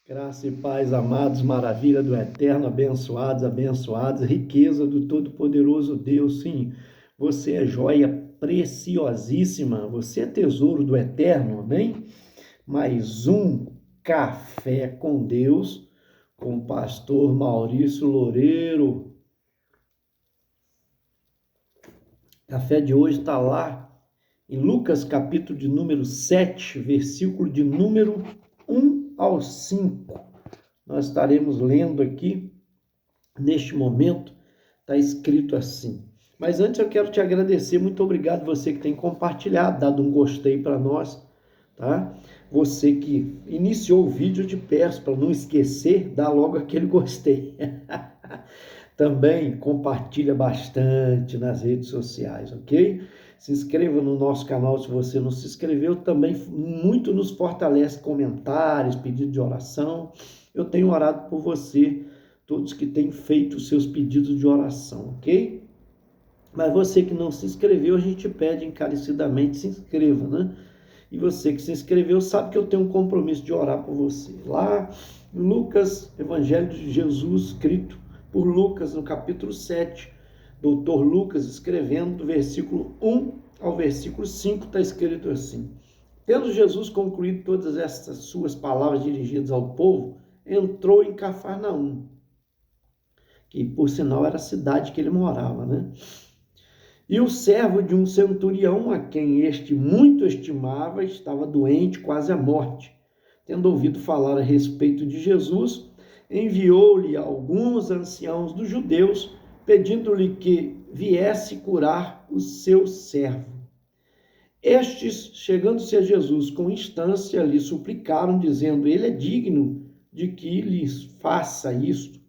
Graça e paz, amados, maravilha do Eterno, abençoados, abençoados, riqueza do Todo-Poderoso Deus. Sim, você é joia preciosíssima, você é tesouro do Eterno, amém? Mais um Café com Deus, com o pastor Maurício Loureiro. O café de hoje está lá em Lucas, capítulo de número 7, versículo de número 1 ao 5. Nós estaremos lendo aqui, neste momento, está escrito assim. Mas antes eu quero te agradecer, muito obrigado você que tem compartilhado, dado um gostei para nós, tá? Você que iniciou o vídeo, eu te peço para não esquecer, dá logo aquele gostei. Também compartilha bastante nas redes sociais, ok? Se inscreva no nosso canal se você não se inscreveu, também muito nos fortalece comentários, pedido de oração. Eu tenho orado por você, todos que têm feito os seus pedidos de oração, ok? Mas você que não se inscreveu, a gente pede encarecidamente, se inscreva, né? E você que se inscreveu sabe que eu tenho um compromisso de orar por você. Lá em Lucas, Evangelho de Jesus, escrito por Lucas, no capítulo 7, doutor Lucas escrevendo do versículo 1 ao versículo 5, está escrito assim: Tendo Jesus concluído todas estas suas palavras dirigidas ao povo, entrou em Cafarnaum, que por sinal era a cidade que ele morava, né? E o servo de um centurião, a quem este muito estimava, estava doente, quase à morte. Tendo ouvido falar a respeito de Jesus, enviou-lhe alguns anciãos dos judeus, pedindo-lhe que viesse curar o seu servo. Estes, chegando-se a Jesus com instância, lhe suplicaram, dizendo: Ele é digno de que lhes faça isto,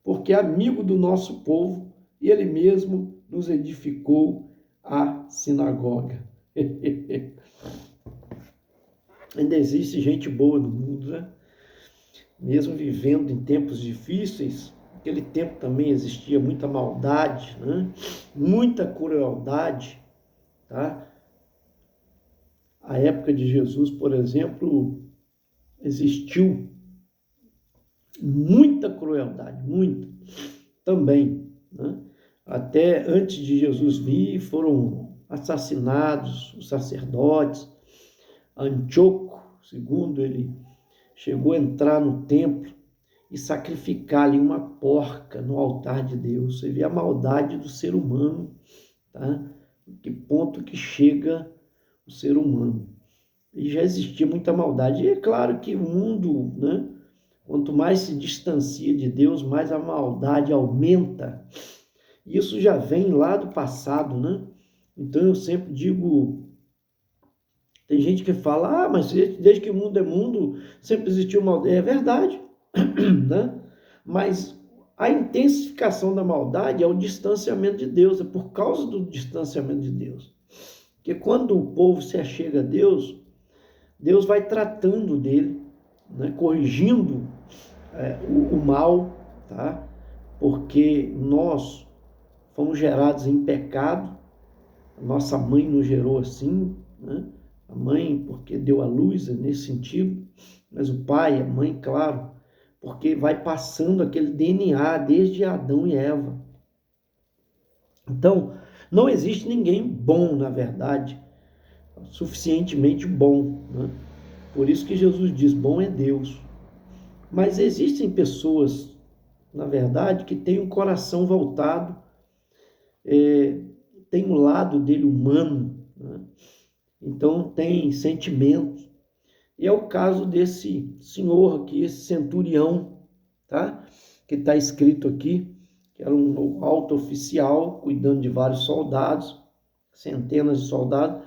porque é amigo do nosso povo, e ele mesmo nos edificou a sinagoga. Ainda existe gente boa no mundo, né? Mesmo vivendo em tempos difíceis, naquele tempo também existia muita maldade, né? Muita crueldade, tá? A época de Jesus, por exemplo, existiu muita crueldade, muita também, né? Até antes de Jesus vir, foram assassinados os sacerdotes. Antíoco, segundo, ele chegou a entrar no templo e sacrificar ali uma porca no altar de Deus. Você vê a maldade do ser humano, tá? Que ponto que chega o ser humano. E já existia muita maldade. E é claro que o mundo, né? Quanto mais se distancia de Deus, mais a maldade aumenta. Isso já vem lá do passado, né? Então eu sempre digo, tem gente que fala, mas desde que o mundo é mundo, sempre existiu maldade. É verdade, né? Mas a intensificação da maldade é o distanciamento de Deus, é por causa do distanciamento de Deus. Porque quando o povo se achega a Deus, Deus vai tratando dele, né? Corrigindo o mal, tá? Porque nós fomos gerados em pecado, a nossa mãe nos gerou assim, né? A mãe porque deu a luz nesse sentido, mas o pai, a mãe, claro, porque vai passando aquele DNA desde Adão e Eva. Então, não existe ninguém bom, na verdade, suficientemente bom, né? Por isso que Jesus diz, bom é Deus. Mas existem pessoas, na verdade, que têm um coração voltado, tem um lado dele humano, né? Então tem sentimentos. E é o caso desse senhor aqui, esse centurião, tá? Que está escrito aqui, que era um alto oficial, cuidando de vários soldados, centenas de soldados,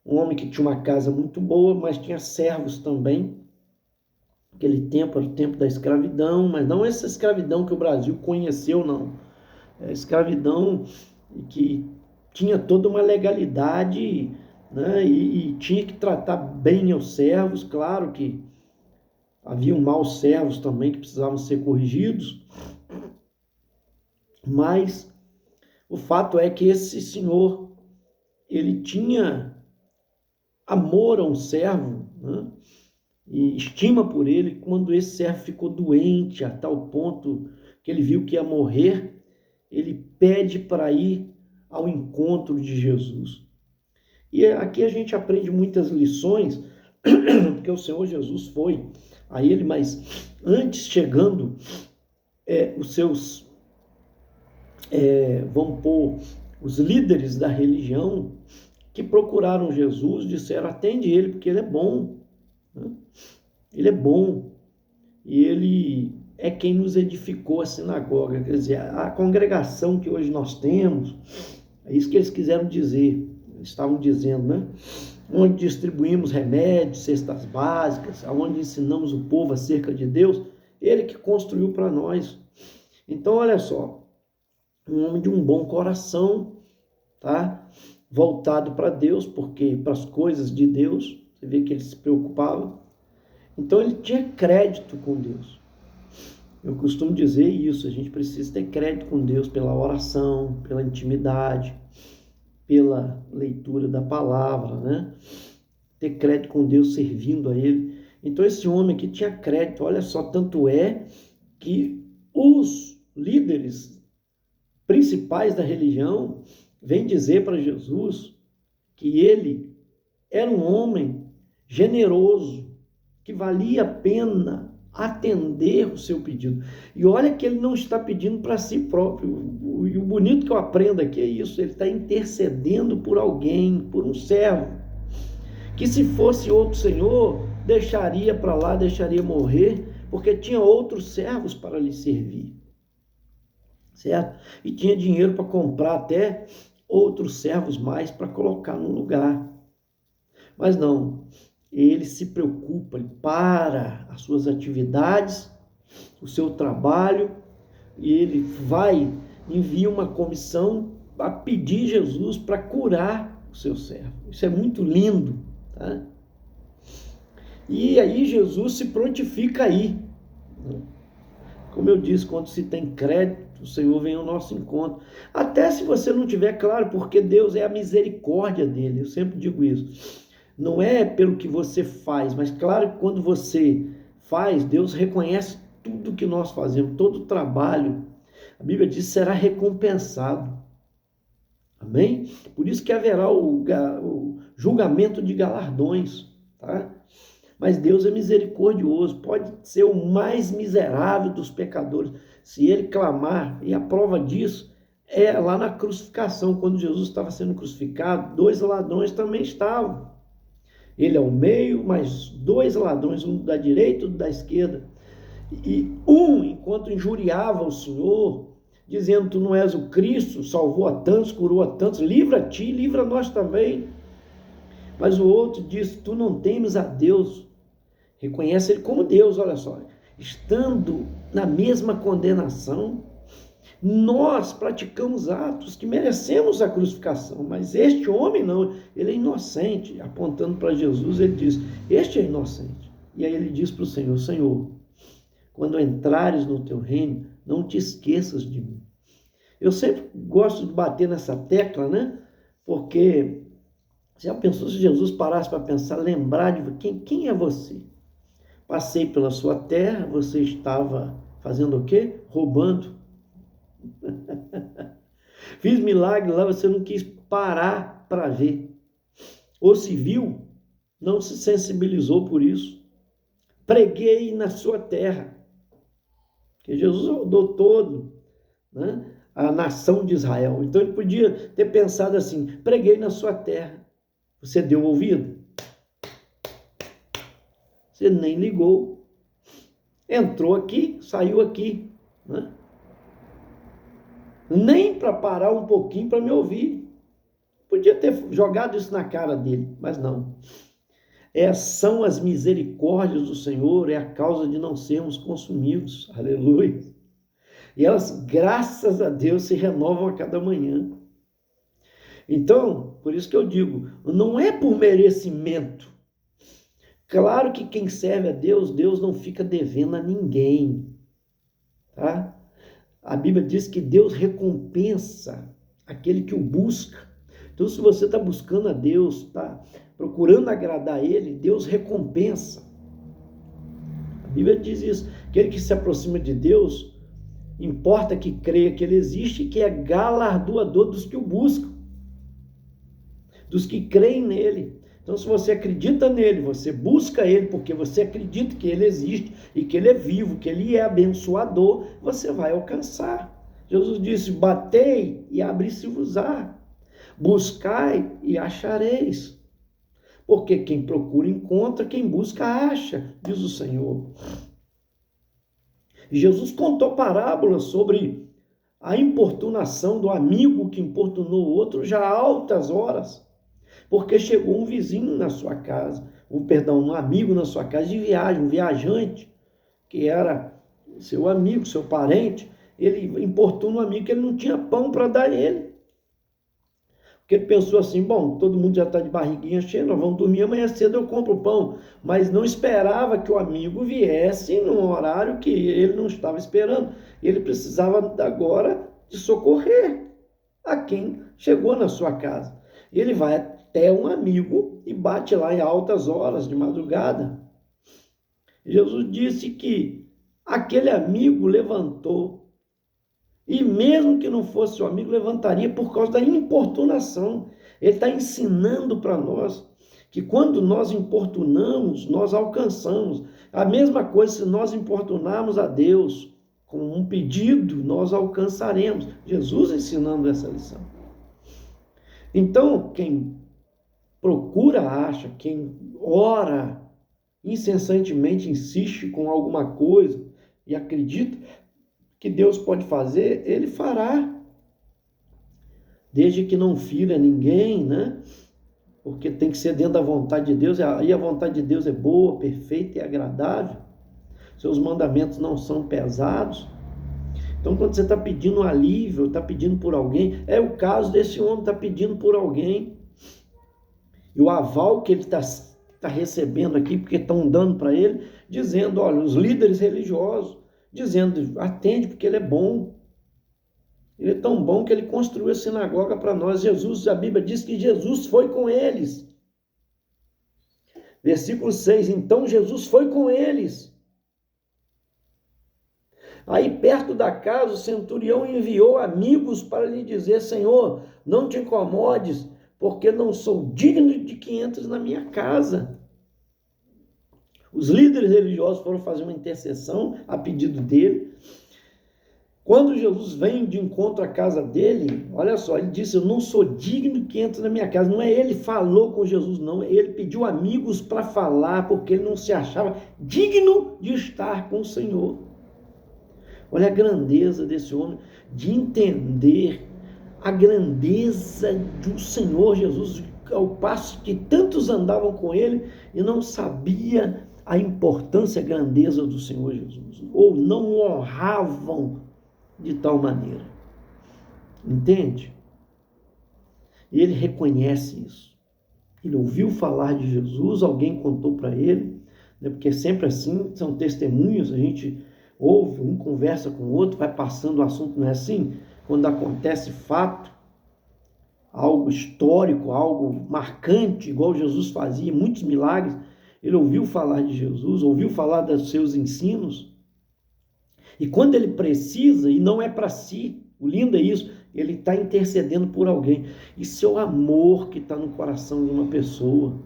um homem que tinha uma casa muito boa, mas tinha servos também. Aquele tempo era o tempo da escravidão, mas não essa escravidão que o Brasil conheceu, não. É a escravidão que tinha toda uma legalidade, né? E tinha que tratar bem os servos, claro que havia maus servos também que precisavam ser corrigidos, mas o fato é que esse senhor, ele tinha amor a um servo, né? e estima por ele. Quando esse servo ficou doente a tal ponto que ele viu que ia morrer, ele pede para ir ao encontro de Jesus. E aqui a gente aprende muitas lições, porque o Senhor Jesus foi a ele, mas antes chegando, os seus, vamos pôr, os líderes da religião que procuraram Jesus, disseram: atende ele, porque ele é bom, né? Ele é bom, e ele é quem nos edificou a sinagoga, quer dizer, a congregação que hoje nós temos, é isso que eles quiseram dizer, estavam dizendo, né? Onde distribuímos remédios, cestas básicas, onde ensinamos o povo acerca de Deus, ele que construiu para nós. Então, olha só, um homem de um bom coração, tá? Voltado para Deus, porque para as coisas de Deus, você vê que ele se preocupava. Então, ele tinha crédito com Deus. Eu costumo dizer isso, a gente precisa ter crédito com Deus pela oração, pela intimidade, pela leitura da palavra, né? Ter crédito com Deus, servindo a Ele. Então esse homem aqui tinha crédito, olha só, tanto é que os líderes principais da religião vêm dizer para Jesus que ele era um homem generoso, que valia a pena atender o seu pedido. E olha que ele não está pedindo para si próprio. E o bonito que eu aprendo aqui é isso, ele está intercedendo por alguém, por um servo, que se fosse outro senhor, deixaria para lá, deixaria morrer, porque tinha outros servos para lhe servir, certo? E tinha dinheiro para comprar até outros servos mais para colocar no lugar. Mas não, ele se preocupa, ele para as suas atividades, o seu trabalho, e ele vai, envia uma comissão a pedir Jesus para curar o seu servo. Isso é muito lindo, tá? E aí Jesus se prontifica aí. Como eu disse, quando se tem crédito, o Senhor vem ao nosso encontro. Até se você não tiver claro, porque Deus é a misericórdia dele, eu sempre digo isso. Não é pelo que você faz, mas claro que quando você faz, Deus reconhece tudo que nós fazemos, todo o trabalho. A Bíblia diz que será recompensado. Amém? Por isso que haverá o julgamento de galardões, tá? Mas Deus é misericordioso, pode ser o mais miserável dos pecadores. Se ele clamar, e a prova disso é lá na crucificação, quando Jesus estava sendo crucificado, 2 ladrões também estavam. Ele ao meio, mas 2 ladrões, um da direita e outro da esquerda. E um, enquanto injuriava o Senhor, dizendo: tu não és o Cristo, salvou a tantos, curou a tantos, livra a ti, livra a nós também. Mas o outro disse: tu não temes a Deus. Reconhece ele como Deus, olha só. Estando na mesma condenação, nós praticamos atos que merecemos a crucificação, mas este homem não, ele é inocente. Apontando para Jesus, ele diz: este é inocente. E aí ele diz para o Senhor: Senhor, quando entrares no teu reino, não te esqueças de mim. Eu sempre gosto de bater nessa tecla, né? Porque já pensou se Jesus parasse para pensar, lembrar de quem é você? Passei pela sua terra, você estava fazendo o quê? Roubando. Fiz milagre lá, você não quis parar para ver. Ou se viu, não se sensibilizou por isso. Preguei na sua terra. Porque Jesus rodou todo, né, a nação de Israel. Então ele podia ter pensado assim: preguei na sua terra. Você deu ouvido? Você nem ligou. Entrou aqui, saiu aqui, né? Nem para parar um pouquinho para me ouvir. Podia ter jogado isso na cara dele, mas não. São as misericórdias do Senhor, é a causa de não sermos consumidos. Aleluia. E elas, graças a Deus, se renovam a cada manhã. Então, por isso que eu digo, não é por merecimento. Claro que quem serve a Deus, Deus não fica devendo a ninguém, tá? A Bíblia diz que Deus recompensa aquele que o busca. Então, se você está buscando a Deus, está procurando agradar a Ele, Deus recompensa. Bíblia diz isso. Aquele que se aproxima de Deus, importa que creia que Ele existe e que é galardoador dos que o buscam, dos que creem nele. Então, se você acredita nele, você busca ele porque você acredita que ele existe e que ele é vivo, que ele é abençoador, você vai alcançar. Jesus disse: batei e abri-se-vos-á, buscai e achareis. Porque quem procura encontra, quem busca acha, diz o Senhor. E Jesus contou parábolas sobre a importunação do amigo que importunou o outro já há altas horas, porque chegou um vizinho na sua casa, um amigo na sua casa de viagem, um viajante, que era seu amigo, seu parente. Ele importuna um amigo que ele não tinha pão para dar a ele. Porque ele pensou assim: bom, todo mundo já está de barriguinha cheia, nós vamos dormir, amanhã cedo eu compro o pão. Mas não esperava que o amigo viesse num horário que ele não estava esperando. Ele precisava agora de socorrer a quem chegou na sua casa. Ele vai até um amigo e bate lá em altas horas de madrugada. Jesus disse que aquele amigo levantou, e mesmo que não fosse o amigo, levantaria por causa da importunação. Ele está ensinando para nós que quando nós importunamos, nós alcançamos. A mesma coisa, se nós importunarmos a Deus com um pedido, nós alcançaremos. Jesus ensinando essa lição. Então, quem procura acha, quem ora incessantemente, insiste com alguma coisa e acredita que Deus pode fazer, ele fará. Desde que não fira ninguém, né? Porque tem que ser dentro da vontade de Deus, e a vontade de Deus é boa, perfeita e agradável. Seus mandamentos não são pesados. Então, quando você está pedindo alívio, está pedindo por alguém, é o caso desse homem, está pedindo por alguém. E o aval que ele está recebendo aqui, porque estão dando para ele, dizendo: olha, os líderes religiosos, dizendo: atende porque ele é bom. Ele é tão bom que ele construiu a sinagoga para nós. Jesus, a Bíblia diz que Jesus foi com eles. Versículo 6, então Jesus foi com eles. Aí perto da casa, o centurião enviou amigos para lhe dizer: Senhor, não te incomodes, porque não sou digno de que entres na minha casa. Os líderes religiosos foram fazer uma intercessão a pedido dele. Quando Jesus vem de encontro à casa dele, olha só, ele disse: eu não sou digno que entre na minha casa. Não é ele falou com Jesus, não. Ele pediu amigos para falar, porque ele não se achava digno de estar com o Senhor. Olha a grandeza desse homem, de entender a grandeza do Senhor Jesus, ao passo que tantos andavam com ele e não sabia a importância e a grandeza do Senhor Jesus, ou não o honravam de tal maneira. Entende? E ele reconhece isso. Ele ouviu falar de Jesus, alguém contou para ele, né? Porque é sempre assim, são testemunhos, a gente ouve, um conversa com o outro, vai passando o assunto, não é assim? Quando acontece fato, algo histórico, algo marcante, igual Jesus fazia, muitos milagres, ele ouviu falar de Jesus, ouviu falar dos seus ensinos, e quando ele precisa, e não é para si, o lindo é isso, ele está intercedendo por alguém. Isso é o amor que está no coração de uma pessoa.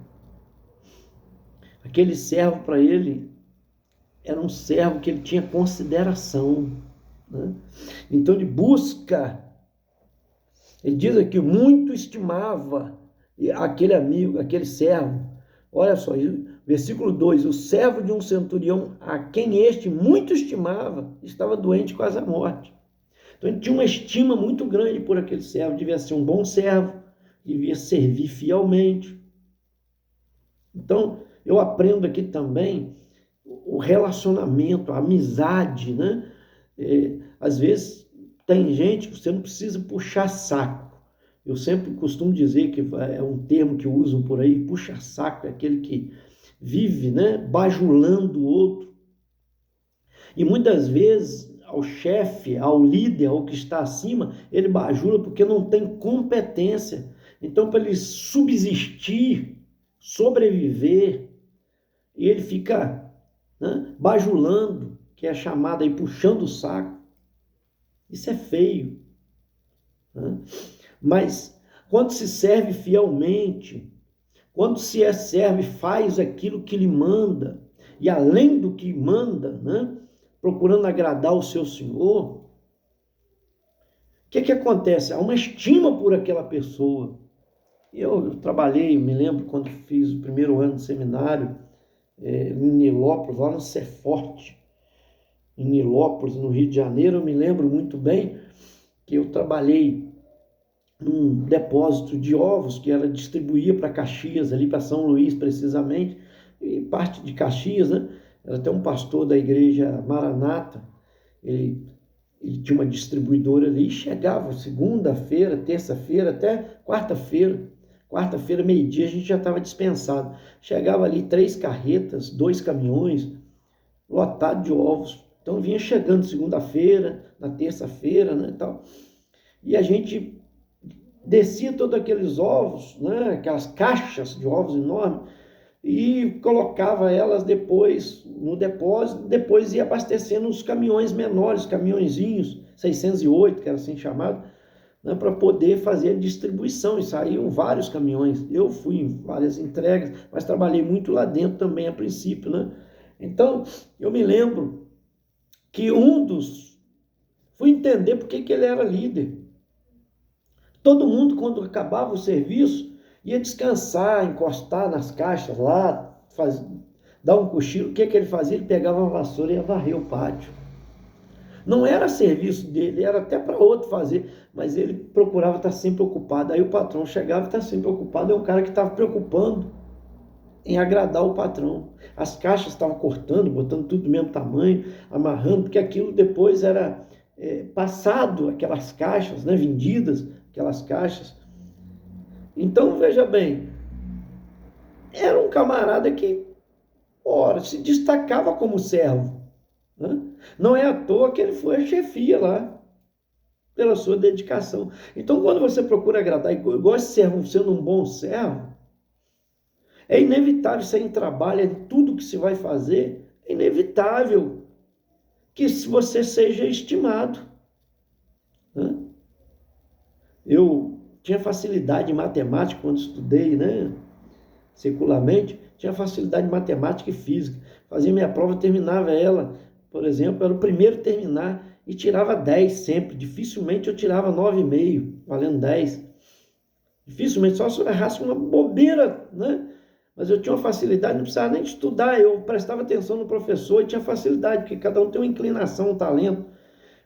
Aquele servo, para ele, era um servo que ele tinha consideração, né? Então ele busca, ele diz aqui, muito estimava aquele amigo, aquele servo. Olha só, versículo 2, o servo de um centurião, a quem este muito estimava, estava doente quase à morte. Então ele tinha uma estima muito grande por aquele servo, devia ser um bom servo, devia servir fielmente. Então eu aprendo aqui também o relacionamento, a amizade, né? Às vezes tem gente que você não precisa puxar saco. Eu sempre costumo dizer que é um termo que usam por aí, puxa-saco, é aquele que vive, né, bajulando o outro. E muitas vezes ao chefe, ao líder, ao que está acima, ele bajula porque não tem competência. Então, para ele subsistir, sobreviver, ele fica né? Bajulando, que é chamado aí puxando o saco. Isso é feio, né? Mas quando se serve fielmente, quando se é servo e faz aquilo que lhe manda, e além do que manda, né? Procurando agradar o seu Senhor, o que acontece? Há uma estima por aquela pessoa. Eu trabalhei, me lembro quando fiz o primeiro ano de seminário, em Nilópolis, lá no Ceforte, em Nilópolis, no Rio de Janeiro. Eu me lembro muito bem que eu trabalhei num depósito de ovos que ela distribuía para Caxias, ali para São Luís precisamente, e parte de Caxias, né? Era até um pastor da igreja Maranata, ele tinha uma distribuidora ali, e chegava segunda-feira, terça-feira, até quarta-feira, meio-dia, a gente já estava dispensado. Chegava ali 3 carretas, 2 caminhões, lotado de ovos. Então vinha chegando segunda-feira, na terça-feira, né, tal. E a gente descia todos aqueles ovos, né, aquelas caixas de ovos enormes, e colocava elas depois no depósito, depois ia abastecendo os caminhões menores, caminhõezinhos, 608, que era assim chamado, né, para poder fazer a distribuição, e saíam vários caminhões. Eu fui em várias entregas, mas trabalhei muito lá dentro também a princípio, né? Então, eu me lembro que fui entender por que ele era líder. Todo mundo, quando acabava o serviço, ia descansar, encostar nas caixas lá, dar um cochilo. O que ele fazia? Ele pegava uma vassoura e ia varrer o pátio. Não era serviço dele, era até para outro fazer, mas ele procurava estar sempre ocupado. Aí o patrão chegava e estava sempre ocupado. É um cara que estava preocupando em agradar o patrão. As caixas estavam cortando, botando tudo do mesmo tamanho, amarrando, porque aquilo depois era passado, aquelas caixas, né, vendidas, aquelas caixas. Então, veja bem, era um camarada que, ora, se destacava como servo, né? Não é à toa que ele foi a chefia lá, pela sua dedicação. Então, quando você procura agradar, igual esse servo sendo um bom servo, é inevitável, você em trabalho, em tudo que se vai fazer, é inevitável que você seja estimado, né? Eu tinha facilidade em matemática quando estudei, né? Secularmente, tinha facilidade em matemática e física. Fazia minha prova, terminava ela, por exemplo, era o primeiro a terminar e tirava 10 sempre. Dificilmente eu tirava 9,5, valendo 10. Dificilmente, só se eu errasse uma bobeira, né? Mas eu tinha uma facilidade, não precisava nem estudar, eu prestava atenção no professor e tinha facilidade, porque cada um tem uma inclinação, um talento.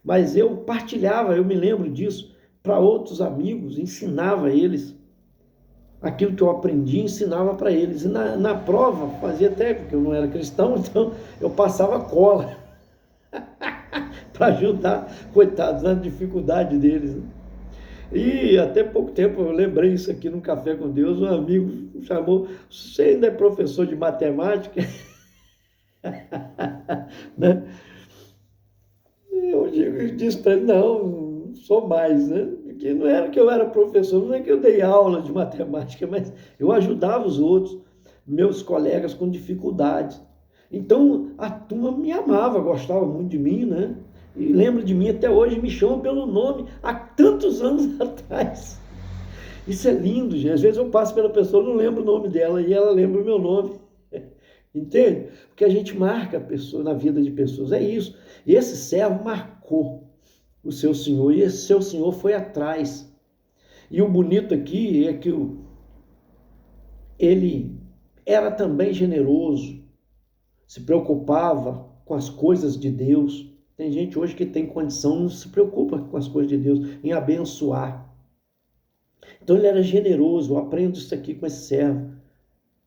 Mas eu partilhava, eu me lembro disso, para outros amigos, ensinava eles aquilo que eu aprendi, ensinava para eles. E na prova, fazia até, porque eu não era cristão, então eu passava cola para ajudar, coitados, na dificuldade deles. E até pouco tempo eu lembrei isso aqui no Café com Deus, um amigo chamou: você ainda é professor de matemática? Né? Eu disse para ele: não sou mais, né? Porque não era que eu era professor, não é que eu dei aula de matemática, mas eu ajudava os outros, meus colegas com dificuldades. Então a turma me amava, gostava muito de mim, né? E lembra de mim até hoje, me chamam pelo nome há tantos anos atrás. Isso é lindo, gente. Às vezes eu passo pela pessoa, não lembro o nome dela e ela lembra o meu nome. Entende? Porque a gente marca a pessoa na vida de pessoas. É isso. E esse servo marcou o seu senhor e esse seu senhor foi atrás. E o bonito aqui é que ele era também generoso, se preocupava com as coisas de Deus. Tem gente hoje que tem condição, não se preocupa com as coisas de Deus, em abençoar. Então ele era generoso. Eu aprendo isso aqui com esse servo,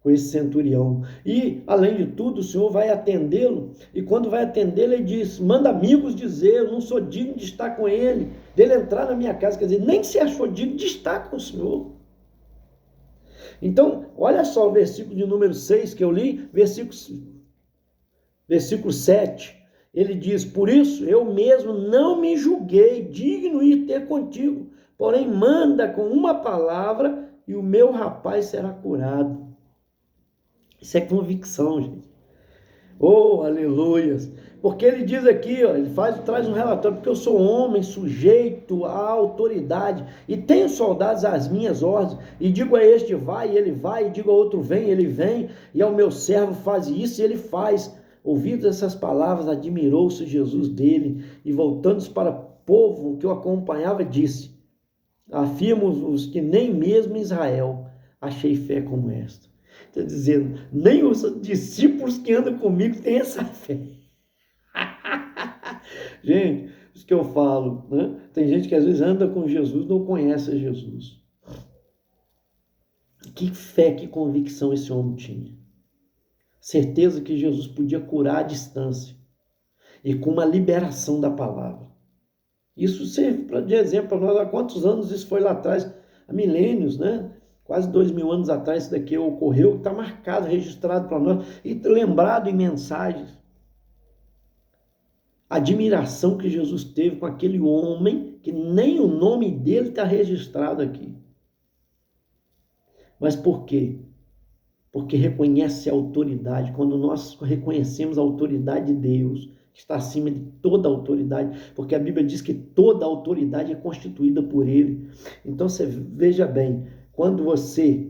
com esse centurião. E, além de tudo, o Senhor vai atendê-lo, e quando vai atendê-lo, ele diz: manda amigos dizer, eu não sou digno de estar com ele, dele entrar na minha casa. Quer dizer, nem se achou digno de estar com o Senhor. Então, olha só o versículo de número 6 que eu li, versículo 7. Ele diz: por isso eu mesmo não me julguei digno de ir ter contigo, porém manda com uma palavra e o meu rapaz será curado. Isso é convicção, gente. Oh, aleluias! Porque ele diz aqui, ó, ele traz um relatório, porque eu sou homem sujeito à autoridade, e tenho soldados às minhas ordens, e digo a este vai, e ele vai, e digo a outro vem, ele vem, e ao meu servo faz isso, e ele faz. Ouvindo essas palavras, admirou-se Jesus dele, e voltando-se para o povo que o acompanhava, disse: afirmo-vos que nem mesmo em Israel achei fé como esta. Está dizendo, nem os discípulos que andam comigo têm essa fé. Gente, isso que eu falo, né? Tem gente que às vezes anda com Jesus, não conhece Jesus. Que fé, que convicção esse homem tinha. Certeza que Jesus podia curar à distância e com uma liberação da palavra. Isso serve de exemplo para nós. Há quantos anos isso foi lá atrás? Há milênios, né? Quase 2000 anos atrás isso daqui ocorreu, está marcado, registrado para nós e lembrado em mensagens. A admiração que Jesus teve com aquele homem, que nem o nome dele está registrado aqui. Mas por quê? Porque reconhece a autoridade. Quando nós reconhecemos a autoridade de Deus, que está acima de toda autoridade, porque a Bíblia diz que toda autoridade é constituída por Ele. Então você veja bem, quando você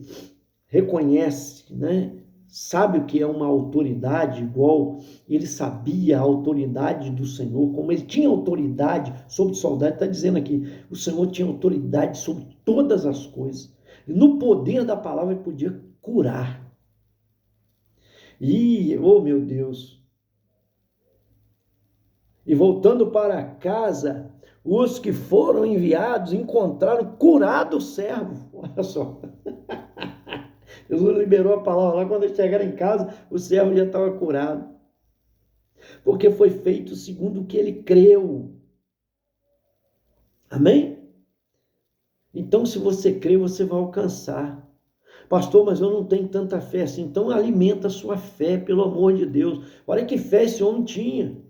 reconhece, né, sabe o que é uma autoridade, igual ele sabia a autoridade do Senhor, como ele tinha autoridade sobre o soldado, está dizendo aqui, o Senhor tinha autoridade sobre todas as coisas. E no poder da palavra ele podia curar. E, oh meu Deus, e voltando para casa, os que foram enviados encontraram curado o servo. Olha só. Jesus liberou a palavra lá, quando eles chegaram em casa, o servo já estava curado. Porque foi feito segundo o que ele creu. Amém? Então, se você crê, você vai alcançar. Pastor, mas eu não tenho tanta fé assim. Então, alimenta a sua fé, pelo amor de Deus. Olha que fé esse homem tinha.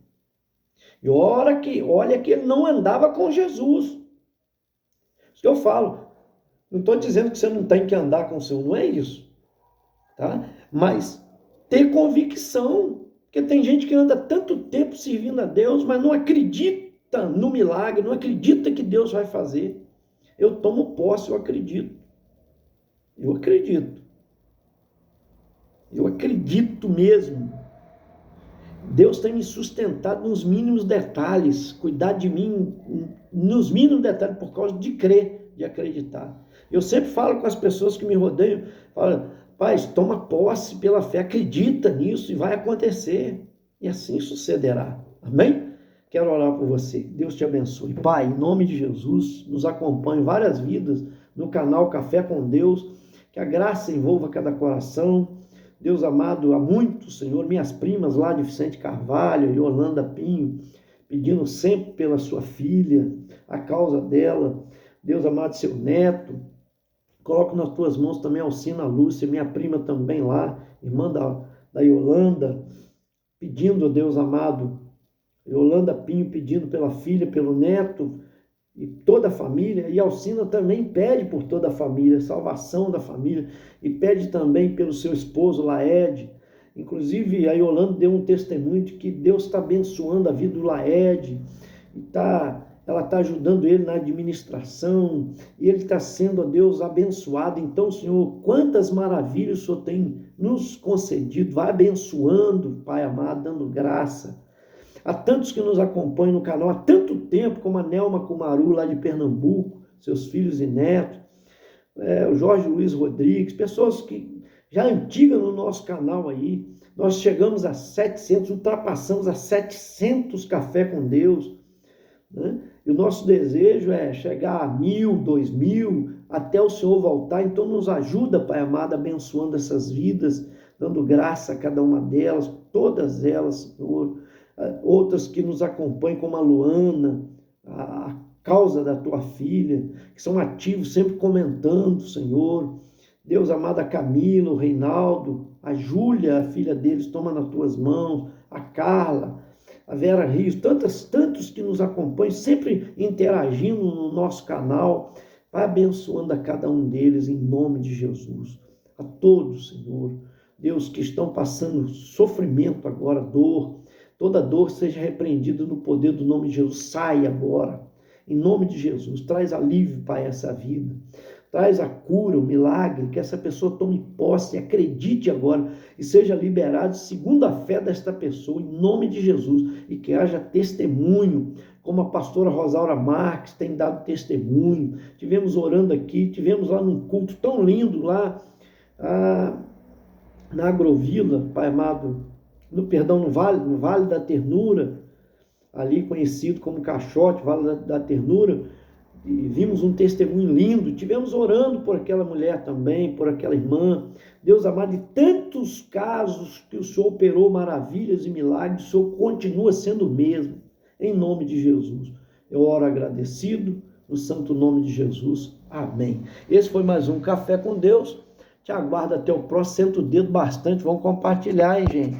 E olha que ele não andava com Jesus. Isso que eu falo. Não estou dizendo que você não tem que andar com o Senhor, não é isso. Tá? Mas ter convicção. Porque tem gente que anda tanto tempo servindo a Deus, mas não acredita no milagre, não acredita que Deus vai fazer. Eu tomo posse, eu acredito. Eu acredito. Eu acredito mesmo. Deus tem me sustentado nos mínimos detalhes, cuidar de mim nos mínimos detalhes por causa de crer, de acreditar. Eu sempre falo com as pessoas que me rodeiam, falo, pai, toma posse pela fé, acredita nisso e vai acontecer. E assim sucederá. Amém? Quero orar por você. Deus te abençoe. Pai, em nome de Jesus, nos acompanhe várias vidas no canal Café com Deus, que a graça envolva cada coração. Deus amado, há muito, Senhor, minhas primas lá de Vicente Carvalho, Yolanda Pinho, pedindo sempre pela sua filha, a causa dela. Deus amado, seu neto, coloco nas tuas mãos também a Alcina Lúcia, minha prima também lá, irmã da Yolanda, pedindo, Deus amado, Yolanda Pinho pedindo pela filha, pelo neto, e toda a família, e Alcina também pede por toda a família, salvação da família, e pede também pelo seu esposo Laed. Inclusive a Yolanda deu um testemunho de que Deus está abençoando a vida do Laed, e ela está ajudando ele na administração, e ele está sendo, ó Deus, abençoado. Então, Senhor, quantas maravilhas o Senhor tem nos concedido, vai abençoando, Pai amado, dando graça. Há tantos que nos acompanham no canal há tanto tempo, como a Nelma Kumaru, lá de Pernambuco, seus filhos e netos, o Jorge Luiz Rodrigues, pessoas que já antigas no nosso canal aí. Nós chegamos a 700, ultrapassamos a 700 Café com Deus, né? E o nosso desejo é chegar a 1000, 2000, até o Senhor voltar. Então nos ajuda, Pai amado, abençoando essas vidas, dando graça a cada uma delas, todas elas, Senhor. Outras que nos acompanham, como a Luana, a causa da tua filha, que são ativos, sempre comentando, Senhor. Deus amado, a Camila, o Reinaldo, a Júlia, a filha deles, toma nas tuas mãos, a Carla, a Vera Rios, tantos que nos acompanham, sempre interagindo no nosso canal. Vai abençoando a cada um deles, em nome de Jesus. A todos, Senhor, Deus, que estão passando sofrimento agora, dor, toda dor seja repreendida no poder do nome de Jesus. Sai agora, em nome de Jesus. Traz alívio, Pai, a essa vida. Traz a cura, o milagre, que essa pessoa tome posse, acredite agora e seja liberado segundo a fé desta pessoa, em nome de Jesus, e que haja testemunho, como a pastora Rosaura Marques tem dado testemunho. Tivemos orando aqui, tivemos lá num culto tão lindo lá na Agrovila, Pai amado, no Vale da Ternura, ali conhecido como Caixote, Vale da Ternura. E vimos um testemunho lindo, tivemos orando por aquela mulher também, por aquela irmã. Deus amado, e tantos casos que o Senhor operou maravilhas e milagres, o Senhor continua sendo o mesmo, em nome de Jesus. Eu oro agradecido, no santo nome de Jesus. Amém. Esse foi mais um Café com Deus. Te aguardo até o próximo. Senta o dedo bastante, vamos compartilhar, hein, gente?